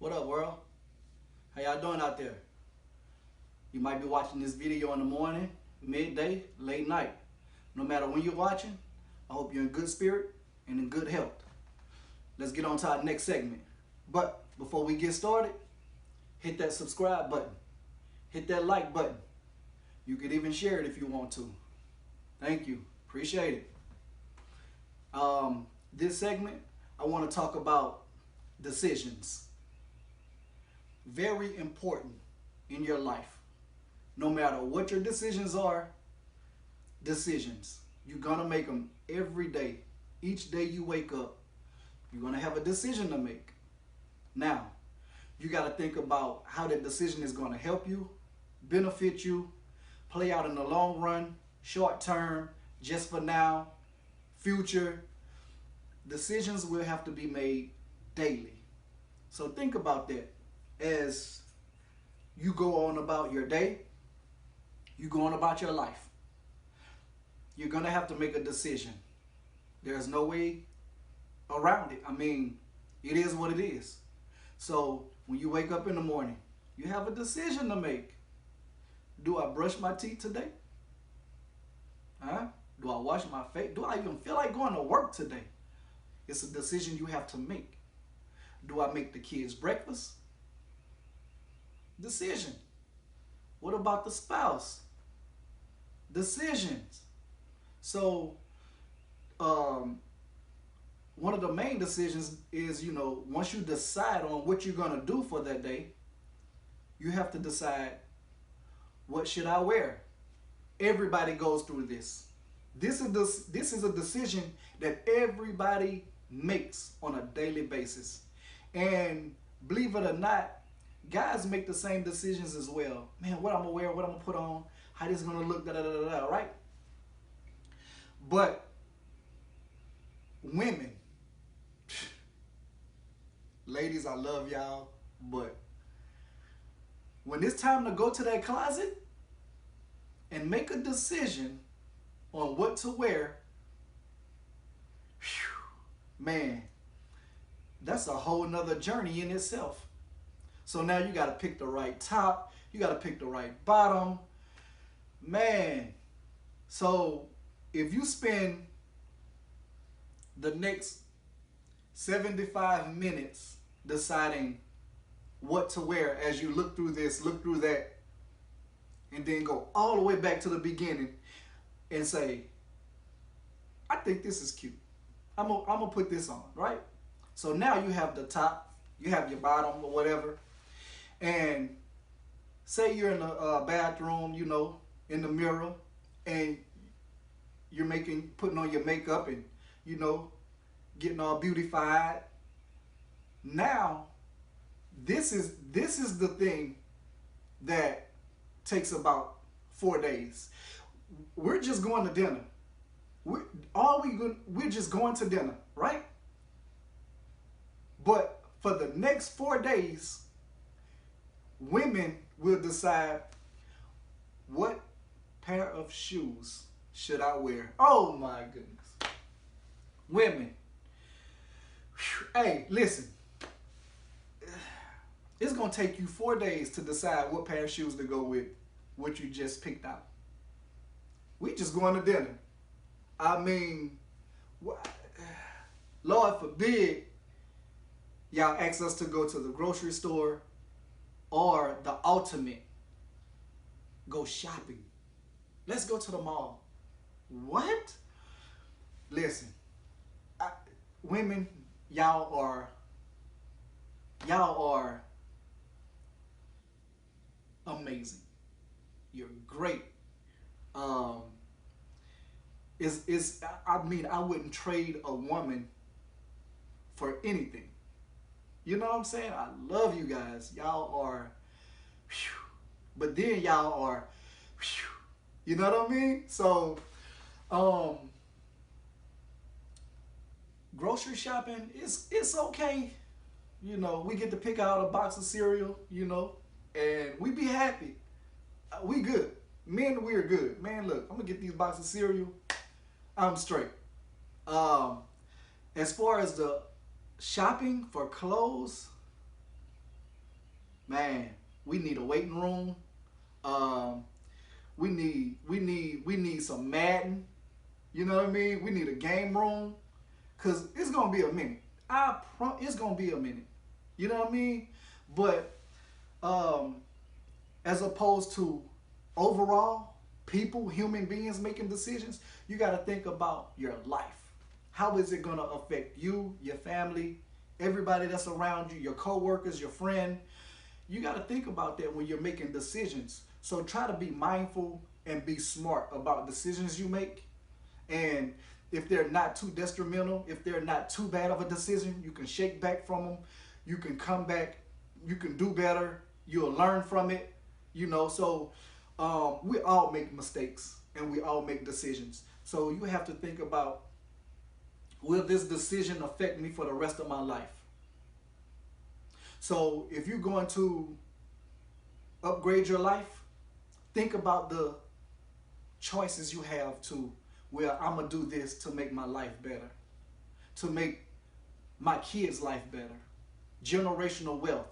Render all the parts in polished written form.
What up, world? How y'all doing out there? You might be watching this video in the morning, midday, late night. No matter when you're watching, I hope you're in good spirit and in good health. Let's get on to our next segment. But before we get started, hit that subscribe button. Hit that like button. You could even share it if you want to. Thank you. Appreciate it. This segment, I want to talk about decisions. Very important in your life. No matter what your decisions are, decisions. You're going to make them every day. Each day you wake up, you're going to have a decision to make. Now, you got to think about how that decision is going to help you, benefit you, play out in the long run, short term, just for now, future. Decisions will have to be made daily. So think about that as you go on about your day, you go on about your life. You're going to have to make a decision. There's no way around it. I mean, it is what it is. So when you wake up in the morning, you have a decision to make. Do I brush my teeth today? Huh? Do I wash my face? Do I even feel like going to work today? It's a decision you have to make. Do I make the kids breakfast? Decision. What about the spouse? Decisions. So, one of the main decisions is, once you decide on what you're going to do for that day, you have to decide, what should I wear? Everybody goes through this. This is a decision that everybody makes on a daily basis. And believe it or not, guys make the same decisions as well. Man, what I'm going to wear, what I'm going to put on, how this is going to look, da-da-da-da-da, right? But women, ladies, I love y'all, but when it's time to go to that closet and make a decision on what to wear, man, that's a whole nother journey in itself. So now you got to pick the right top. You got to pick the right bottom. Man, so if you spend the next 75 minutes deciding what to wear as you look through this, look through that, and then go all the way back to the beginning and say, I think this is cute. I'm gonna put this on, right? So now you have the top, you have your bottom or whatever, and say you're in a bathroom, in the mirror, and you're putting on your makeup and, getting all beautified. Now, this is the thing that takes about 4 days. We're just going to dinner. We're just going to dinner, right? But for the next 4 days, women will decide, what pair of shoes should I wear? Oh my goodness. Women. Hey, listen. It's going to take you 4 days to decide what pair of shoes to go with what you just picked out. We just going to dinner. I mean, Lord forbid y'all ask us to go to the grocery store or the ultimate, go shopping. Let's go to the mall. What? Listen, women, y'all are amazing. You're great. I wouldn't trade a woman for anything. You know what I'm saying? I love you guys. Y'all are, but then y'all are, you know what I mean? So, grocery shopping, it's okay. We get to pick out a box of cereal, and we be happy. We good. Men, we're good. Man, look, I'm gonna get these boxes of cereal. I'm straight. As far as the shopping for clothes, Man, we need a waiting room. Um, we need some Madden. You know what I mean? We need a game room, cause it's gonna be a minute. It's gonna be a minute. You know what I mean? But um, as opposed to overall people, human beings making decisions, you got to think about your life. How is it going to affect you, your family, everybody that's around you, your coworkers, your friend? You got to think about that when you're making decisions. So try to be mindful and be smart about decisions you make. And if they're not too detrimental, if they're not too bad of a decision, you can shake back from them. You can come back. You can do better. You'll learn from it. So we all make mistakes and we all make decisions. So you have to think about, will this decision affect me for the rest of my life? So if you're going to upgrade your life, think about the choices you have to, well, I'm going to do this to make my life better, to make my kids' life better. Generational wealth.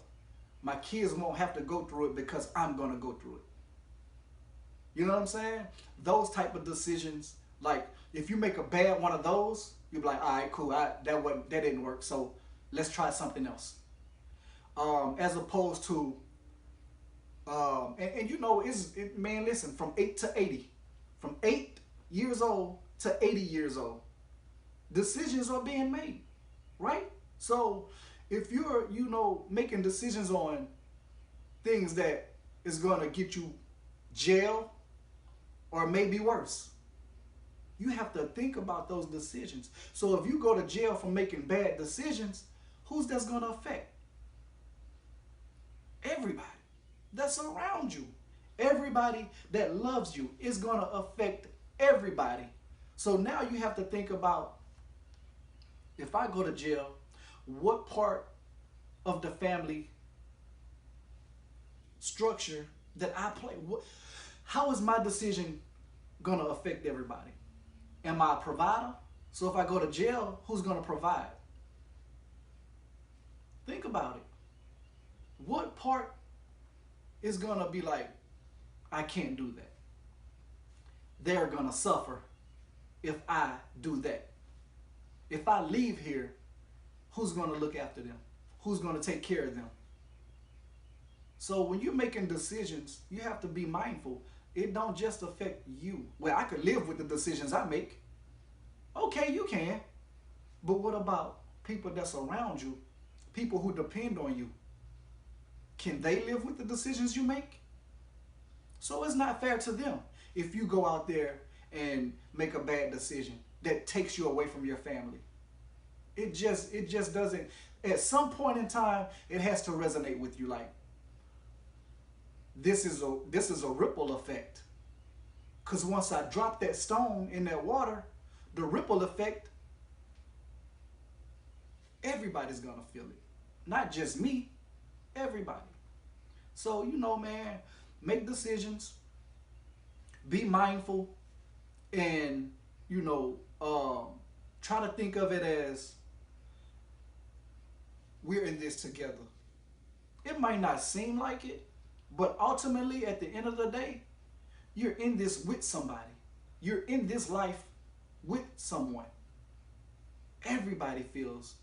My kids won't have to go through it because I'm going to go through it. You know what I'm saying? Those type of decisions, like if you make a bad one of those, you'll be like, all right, cool, that didn't work, so let's try something else. As opposed to, man, listen, from 8 to 80, from 8 years old to 80 years old, decisions are being made, right? So if you're, making decisions on things that is going to get you jail or maybe worse, you have to think about those decisions. So if you go to jail for making bad decisions, who's that's going to affect? Everybody that's around you. Everybody that loves you is going to affect everybody. So now you have to think about, if I go to jail, what part of the family structure that I play, how is my decision going to affect everybody? Am I a provider? So if I go to jail, who's going to provide? Think about it. What part is going to be like, I can't do that? They're going to suffer if I do that. If I leave here, who's going to look after them? Who's going to take care of them? So when you're making decisions, you have to be mindful. It don't just affect you. Well, I could live with the decisions I make. Okay, you can. But what about people that's around you? People who depend on you. Can they live with the decisions you make? So it's not fair to them if you go out there and make a bad decision that takes you away from your family. It just doesn't. At some point in time, it has to resonate with you, like, this is a ripple effect. Because once I drop that stone in that water, the ripple effect, everybody's going to feel it. Not just me, everybody. So, man, make decisions, be mindful, and, try to think of it as we're in this together. It might not seem like it, but ultimately, at the end of the day, you're in this with somebody. You're in this life with someone. Everybody feels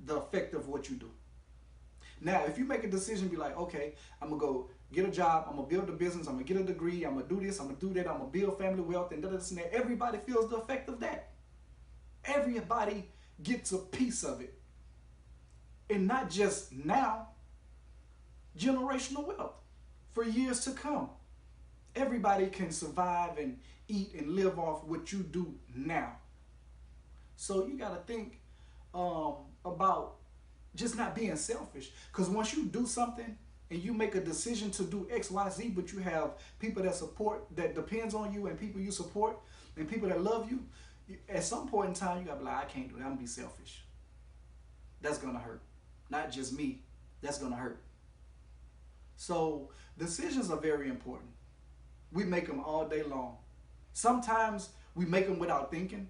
the effect of what you do. Now, if you make a decision, be like, okay, I'm going to go get a job, I'm going to build a business, I'm going to get a degree, I'm going to do this, I'm going to do that, I'm going to build family wealth, and this and that. Everybody feels the effect of that. Everybody gets a piece of it. And not just now, generational wealth for years to come. Everybody can survive and eat and live off what you do now. So you got to think about just not being selfish. Because once you do something and you make a decision to do X, Y, Z, but you have people that support, that depends on you, and people you support, and people that love you, at some point in time, you got to be like, I can't do that. I'm going to be selfish. That's going to hurt. Not just me. That's going to hurt. So decisions are very important. We make them all day long. Sometimes we make them without thinking.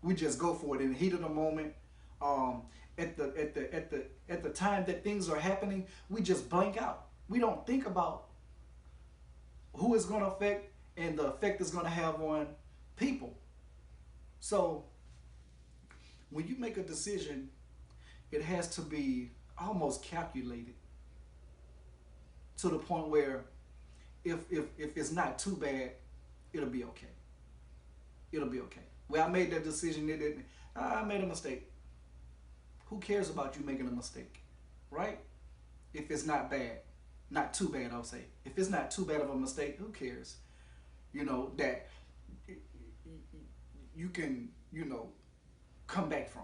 We just go for it in the heat of the moment. At the time that things are happening, we just blank out. we don't think about who it's going to affect and the effect it's going to have on people. So when you make a decision, it has to be almost calculated to the point where if it's not too bad, it'll be okay. It'll be okay. Well, I made that decision. I made a mistake. Who cares about you making a mistake, right? If it's not bad, not too bad, I'll say. If it's not too bad of a mistake, who cares? You know, that you can, come back from.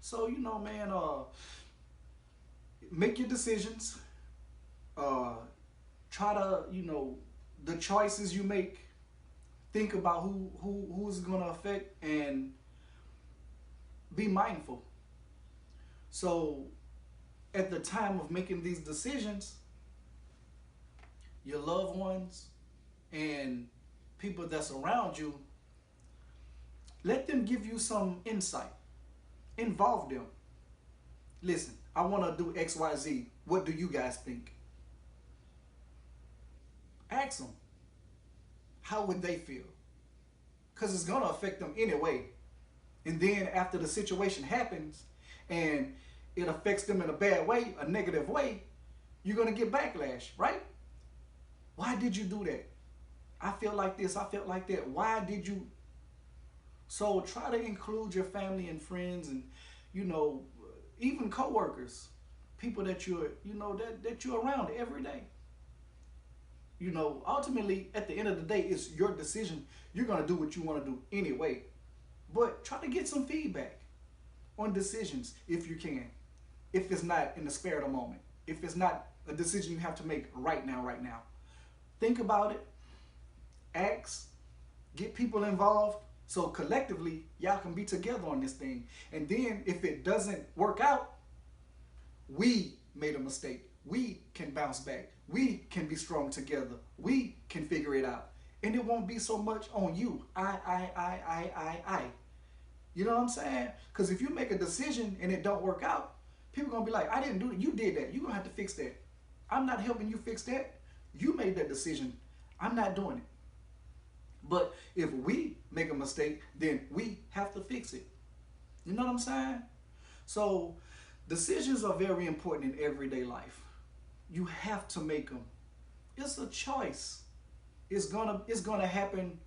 So, man, make your decisions. Try to, the choices you make, think about who's going to affect, and be mindful. So at the time of making these decisions, your loved ones and people that's around you, let them give you some insight. Involve them. Listen, I want to do XYZ. What do you guys think? Ask them. How would they feel? Because it's going to affect them anyway. And then after the situation happens and it affects them in a bad way, a negative way, you're going to get backlash, right? Why did you do that? I feel like this, I felt like that. Why did you? So try to include your family and friends and, even coworkers, people that that you're around every day. Ultimately, at the end of the day, it's your decision. You're going to do what you want to do anyway. But try to get some feedback on decisions if you can. If it's not in the spare of the moment. If it's not a decision you have to make right now. Think about it. Ask. Get people involved. So collectively, y'all can be together on this thing. And then if it doesn't work out, we made a mistake. We can bounce back. We can be strong together. We can figure it out. And it won't be so much on you. I. You know what I'm saying? Because if you make a decision and it don't work out, people are going to be like, I didn't do it. You did that. You're going to have to fix that. I'm not helping you fix that. You made that decision. I'm not doing it. But if we make a mistake, then we have to fix it. You know what I'm saying? So decisions are very important in everyday life. You have to make them. It's a choice. It's gonna happen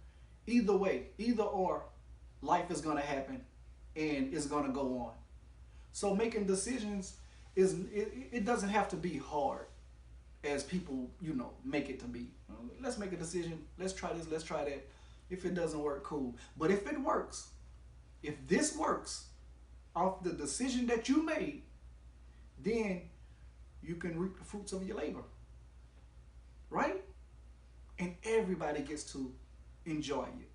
either way. Either or, life is gonna happen and it's gonna go on. So making decisions it doesn't have to be hard as people, make it to be. Let's make a decision. Let's try this. Let's try that. If it doesn't work, cool. But if it works, if this works off the decision that you made, then you can reap the fruits of your labor. Right? And everybody gets to enjoy it.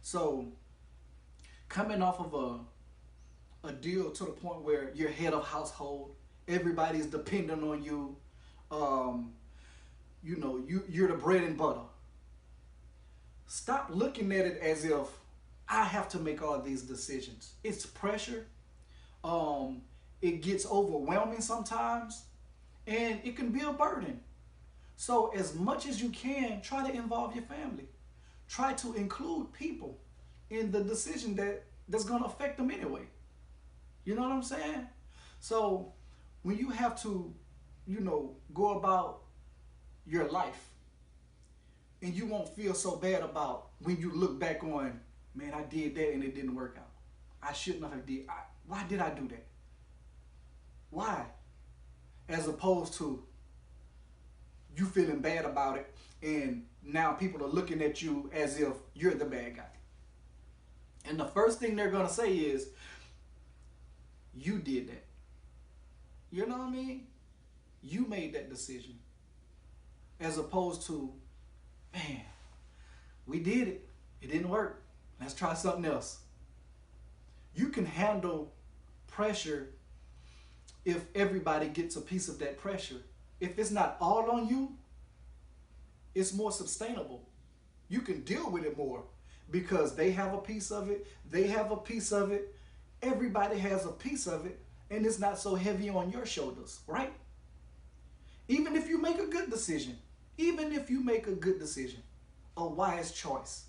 So coming off of a deal to the point where you're head of household, everybody's dependent on you, you're the bread and butter. Stop looking at it as if I have to make all these decisions. It's pressure. It gets overwhelming sometimes, and it can be a burden. So as much as you can, try to involve your family. Try to include people in the decision that's going to affect them anyway. You know what I'm saying? So when you have to, go about your life, and you won't feel so bad about when you look back on, man, I did that and it didn't work out. I shouldn't have did. Why did I do that? Why? As opposed to you feeling bad about it, and now people are looking at you as if you're the bad guy. And the first thing they're going to say is, you did that. You know what I mean? You made that decision. As opposed to, man, we did it. It didn't work. Let's try something else. You can handle pressure if everybody gets a piece of that pressure. If it's not all on you, it's more sustainable. You can deal with it more because they have a piece of it. They have a piece of it. Everybody has a piece of it, and it's not so heavy on your shoulders, right? Even if you make a good decision, even if you make a good decision, a wise choice,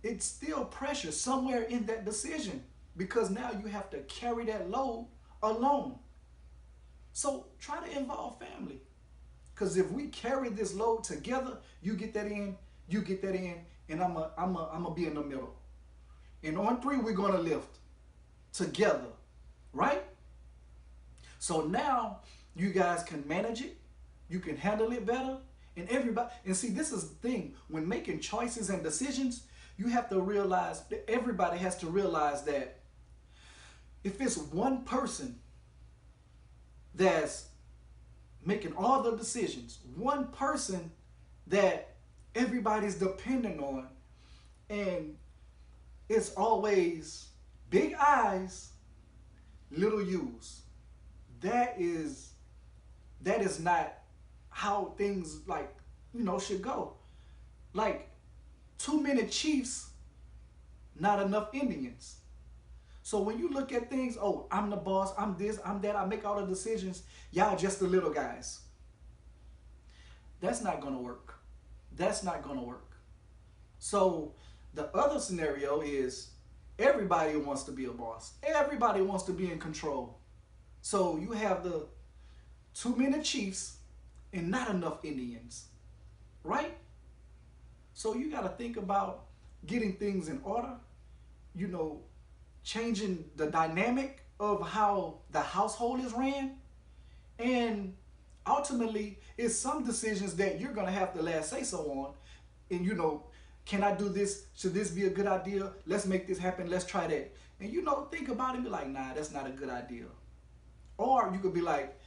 it's still pressure somewhere in that decision because now you have to carry that load alone. So try to involve family. Because if we carry this load together, you get that in, you get that in, and I'm a be in the middle. And on 3, we're going to lift together, right? So now you guys can manage it. You can handle it better. And everybody, and see, this is the thing. When making choices and decisions, you have to realize, that everybody has to realize that if it's one person that's making all the decisions, one person that everybody's dependent on, and it's always big I's, little U's. That is not how things should go. Like, too many chiefs, not enough Indians. So when you look at things, oh, I'm the boss, I'm this, I'm that, I make all the decisions, y'all just the little guys. That's not gonna work. That's not gonna work. So the other scenario is everybody wants to be a boss. Everybody wants to be in control. So you have the too many chiefs and not enough Indians, right? So you got to think about getting things in order, changing the dynamic of how the household is ran. And ultimately, it's some decisions that you're going to have the last say so on. And, can I do this? Should this be a good idea? Let's make this happen. Let's try that. And, think about it and be like, nah, that's not a good idea. Or you could be like,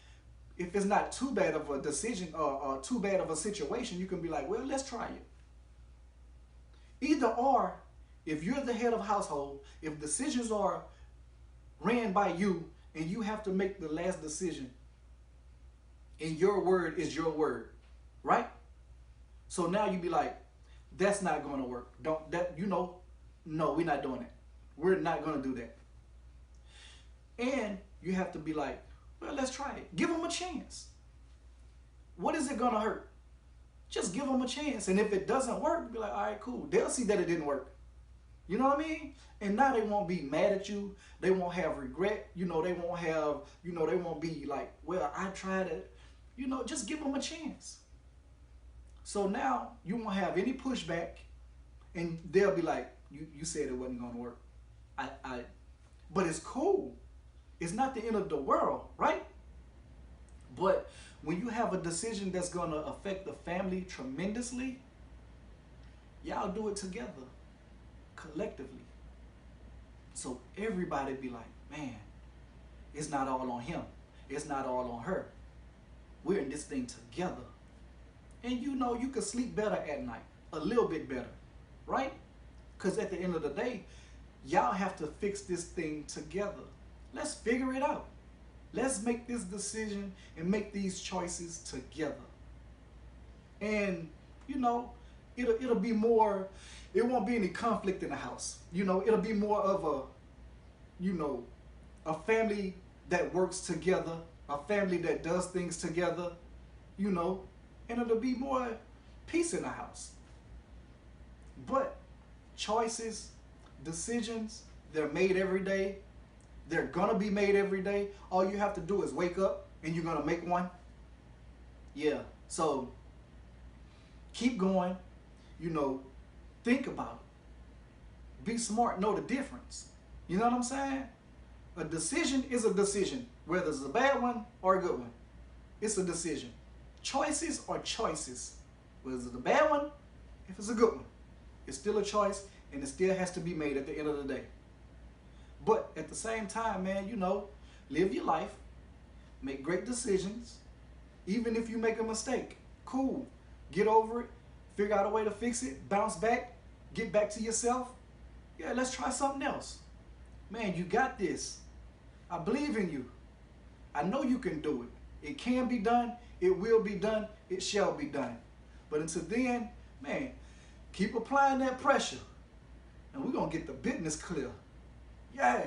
if it's not too bad of a decision or too bad of a situation, you can be like, well, let's try it. Either or, if you're the head of household, if decisions are ran by you and you have to make the last decision, and your word is your word, right? So now you be like, that's not going to work. No, we're not doing it. We're not going to do that. And you have to be like, well, let's try it. Give them a chance. What is it going to hurt? Just give them a chance. And if it doesn't work, be like, all right, cool. They'll see that it didn't work. You know what I mean? And now they won't be mad at you. They won't have regret. They won't have, they won't be like, well, I tried it. Just give them a chance. So now you won't have any pushback. And they'll be like, you said it wasn't going to work. But it's cool. It's not the end of the world, right? But when you have a decision that's going to affect the family tremendously, y'all do it together, collectively. So everybody be like, man, it's not all on him. It's not all on her. We're in this thing together. And you can sleep better at night, a little bit better, right? Because at the end of the day, y'all have to fix this thing together. Let's figure it out. Let's make this decision and make these choices together. And, it'll be more, it won't be any conflict in the house. It'll be more of a family that works together, a family that does things together, and it'll be more peace in the house. But choices, decisions, they're made every day. They're going to be made every day. All you have to do is wake up and you're going to make one. Yeah. So keep going. Think about it. Be smart. Know the difference. You know what I'm saying? A decision is a decision, whether it's a bad one or a good one. It's a decision. Choices are choices. Whether it's a bad one, if it's a good one. It's still a choice and it still has to be made at the end of the day. But at the same time, man, live your life, make great decisions. Even if you make a mistake, cool. Get over it, figure out a way to fix it, bounce back, get back to yourself. Yeah, let's try something else. Man, you got this. I believe in you. I know you can do it. It can be done. It will be done. It shall be done. But until then, man, keep applying that pressure. And we're going to get the business clear. Yeah.